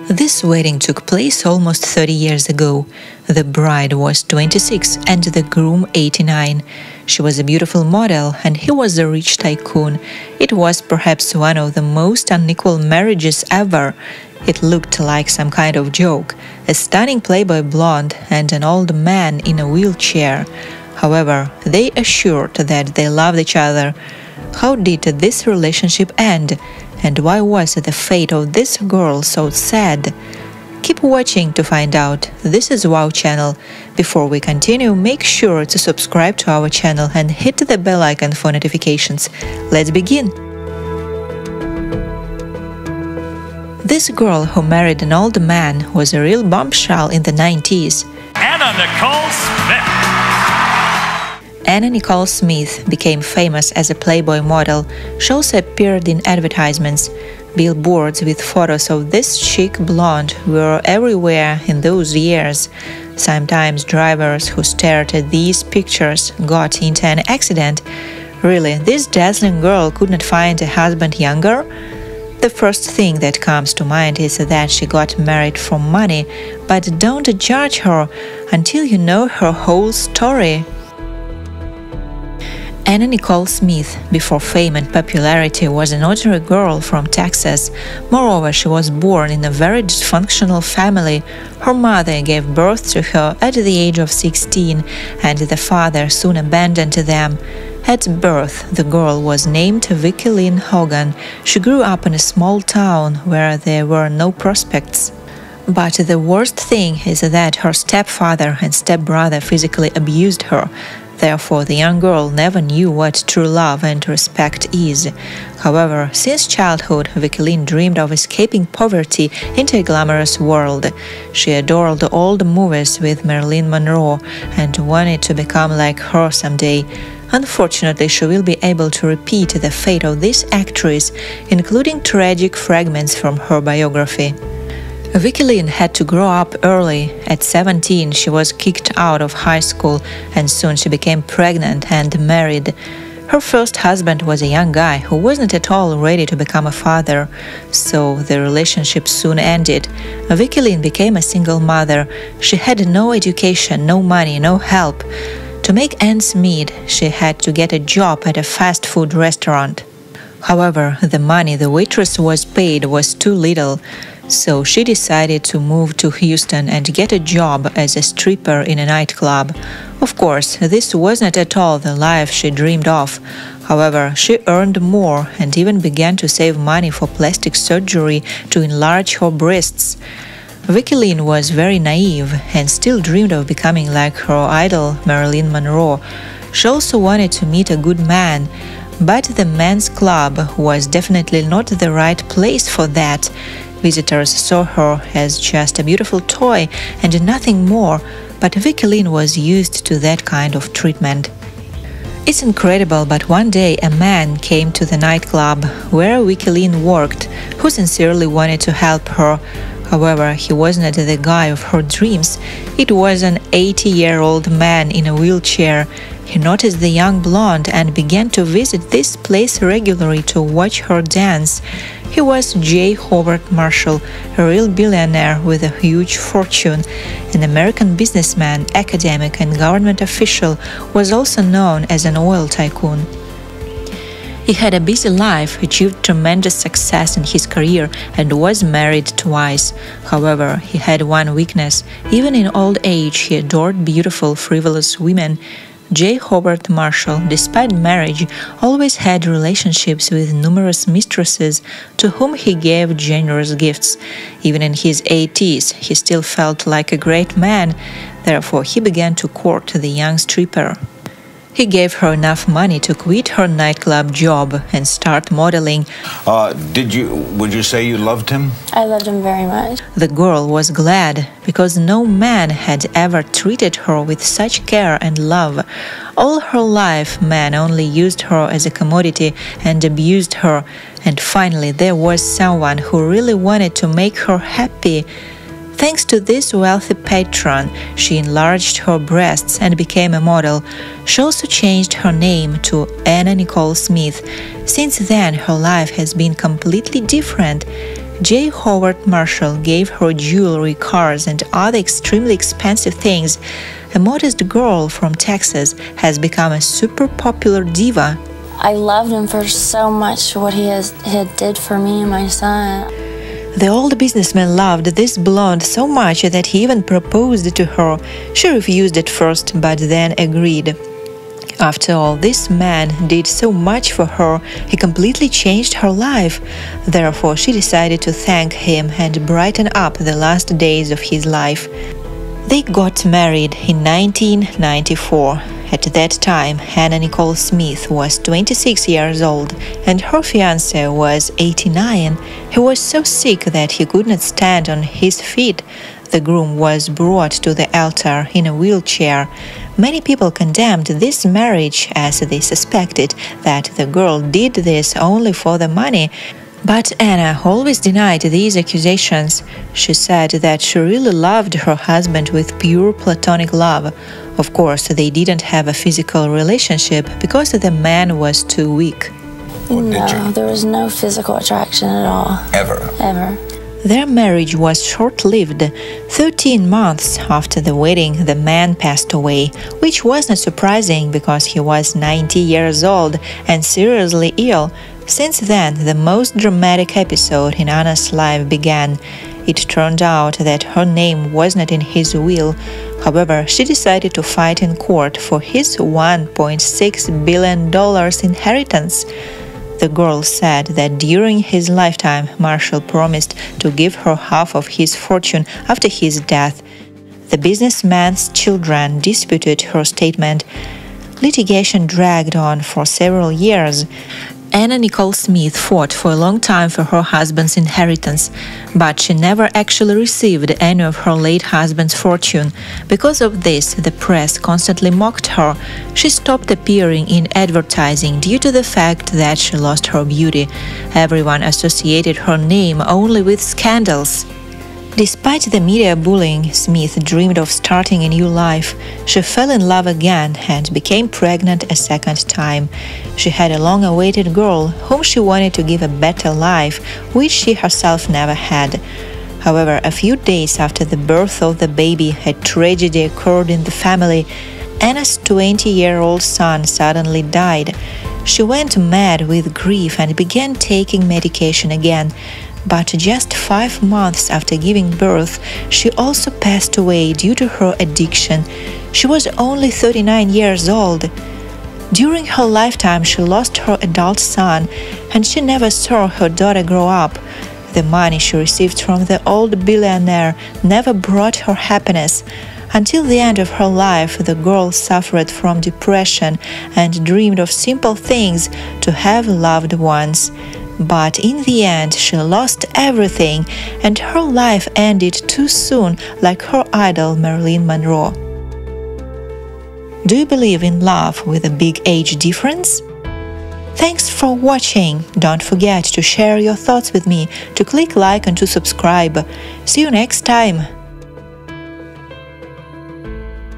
This wedding took place almost 30 years ago. The bride was 26 and the groom 89. She was a beautiful model and he was a rich tycoon. It was perhaps one of the most unequal marriages ever. It looked like some kind of joke, a stunning Playboy blonde and an old man in a wheelchair. However, they assured that they loved each other. How did this relationship end? And why was the fate of this girl so sad? Keep watching to find out. This is Wow Channel. Before we continue, make sure to subscribe to our channel and hit the bell icon for notifications. Let's begin. This girl who married an old man was a real bombshell in the 90s. Anna Nicole Smith became famous as a Playboy model. She also appeared in advertisements. Billboards with photos of this chic blonde were everywhere in those years. Sometimes drivers who stared at these pictures got into an accident. Really, this dazzling girl could not find a husband younger? The first thing that comes to mind is that she got married for money, but don't judge her until you know her whole story. Anna Nicole Smith, before fame and popularity, was an ordinary girl from Texas. Moreover, she was born in a very dysfunctional family. Her mother gave birth to her at the age of 16, and the father soon abandoned them. At birth, the girl was named Vicki Lynn Hogan. She grew up in a small town where there were no prospects. But the worst thing is that her stepfather and stepbrother physically abused her. Therefore, the young girl never knew what true love and respect is. However, since childhood, Vicki Lynn dreamed of escaping poverty into a glamorous world. She adored old movies with Marilyn Monroe and wanted to become like her someday. Unfortunately, she will be able to repeat the fate of this actress, including tragic fragments from her biography. Vicki Lynn had to grow up early. At 17, she was kicked out of high school, and soon she became pregnant and married. Her first husband was a young guy who wasn't at all ready to become a father, so the relationship soon ended. Vicki Lynn became a single mother. She had no education, no money, no help. To make ends meet, she had to get a job at a fast food restaurant. However, the money the waitress was paid was too little. So she decided to move to Houston and get a job as a stripper in a nightclub. Of course, this wasn't at all the life she dreamed of. However, she earned more and even began to save money for plastic surgery to enlarge her breasts. Vicki Lynn was very naive and still dreamed of becoming like her idol Marilyn Monroe. She also wanted to meet a good man, but the men's club was definitely not the right place for that. Visitors saw her as just a beautiful toy and nothing more, but Vicki Lynn was used to that kind of treatment. It's incredible, but one day a man came to the nightclub where Vicki Lynn worked, who sincerely wanted to help her. However, he wasn't the guy of her dreams. It was an 80-year-old man in a wheelchair. He noticed the young blonde and began to visit this place regularly to watch her dance. He was J. Howard Marshall, a real billionaire with a huge fortune. An American businessman, academic, and government official, was also known as an oil tycoon. He had a busy life, achieved tremendous success in his career, and was married twice. However, he had one weakness. Even in old age, he adored beautiful, frivolous women. J. Howard Marshall, despite marriage, always had relationships with numerous mistresses to whom he gave generous gifts. Even in his 80s, he still felt like a great man. Therefore, he began to court the young stripper. He gave her enough money to quit her nightclub job and start modeling. Would you say you loved him? I loved him very much. The girl was glad, because no man had ever treated her with such care and love. All her life, men only used her as a commodity and abused her. And finally, there was someone who really wanted to make her happy. Thanks to this wealthy patron, she enlarged her breasts and became a model. She also changed her name to Anna Nicole Smith. Since then, her life has been completely different. J. Howard Marshall gave her jewelry, cars, and other extremely expensive things. A modest girl from Texas has become a super popular diva. I loved him for so much what he had did for me and my son. The old businessman loved this blonde so much that he even proposed to her. She refused at first, but then agreed. After all, this man did so much for her, he completely changed her life. Therefore, she decided to thank him and brighten up the last days of his life. They got married in 1994. At that time, Hannah Nicole Smith was 26 years old and her fiancé was 89. He was so sick that he could not stand on his feet. The groom was brought to the altar in a wheelchair. Many people condemned this marriage as they suspected that the girl did this only for the money. But Anna always denied these accusations. She said that she really loved her husband with pure platonic love. Of course, they didn't have a physical relationship because the man was too weak. No, there was no physical attraction at all. Ever. Their marriage was short-lived. 13 months after the wedding, the man passed away, which wasn't surprising because he was 90 years old and seriously ill. Since then, the most dramatic episode in Anna's life began. It turned out that her name was not in his will. However, she decided to fight in court for his $1.6 billion inheritance. The girl said that during his lifetime, Marshall promised to give her half of his fortune after his death. The businessman's children disputed her statement. Litigation dragged on for several years. Anna Nicole Smith fought for a long time for her husband's inheritance, but she never actually received any of her late husband's fortune. Because of this, the press constantly mocked her. She stopped appearing in advertising due to the fact that she lost her beauty. Everyone associated her name only with scandals. Despite the media bullying, Smith dreamed of starting a new life. She fell in love again and became pregnant a second time. She had a long-awaited girl whom she wanted to give a better life, which she herself never had. However, a few days after the birth of the baby, a tragedy occurred in the family. Anna's 20-year-old son suddenly died. She went mad with grief and began taking medication again. But just 5 months after giving birth, she also passed away due to her addiction. She was only 39 years old. During her lifetime, she lost her adult son, and she never saw her daughter grow up. The money she received from the old billionaire never brought her happiness. Until the end of her life, the girl suffered from depression and dreamed of simple things: to have loved ones. But in the end, she lost everything, and her life ended too soon, like her idol Marilyn Monroe. Do you believe in love with a big age difference? Thanks for watching. Don't forget to share your thoughts with me, to click like and to subscribe. See you next time.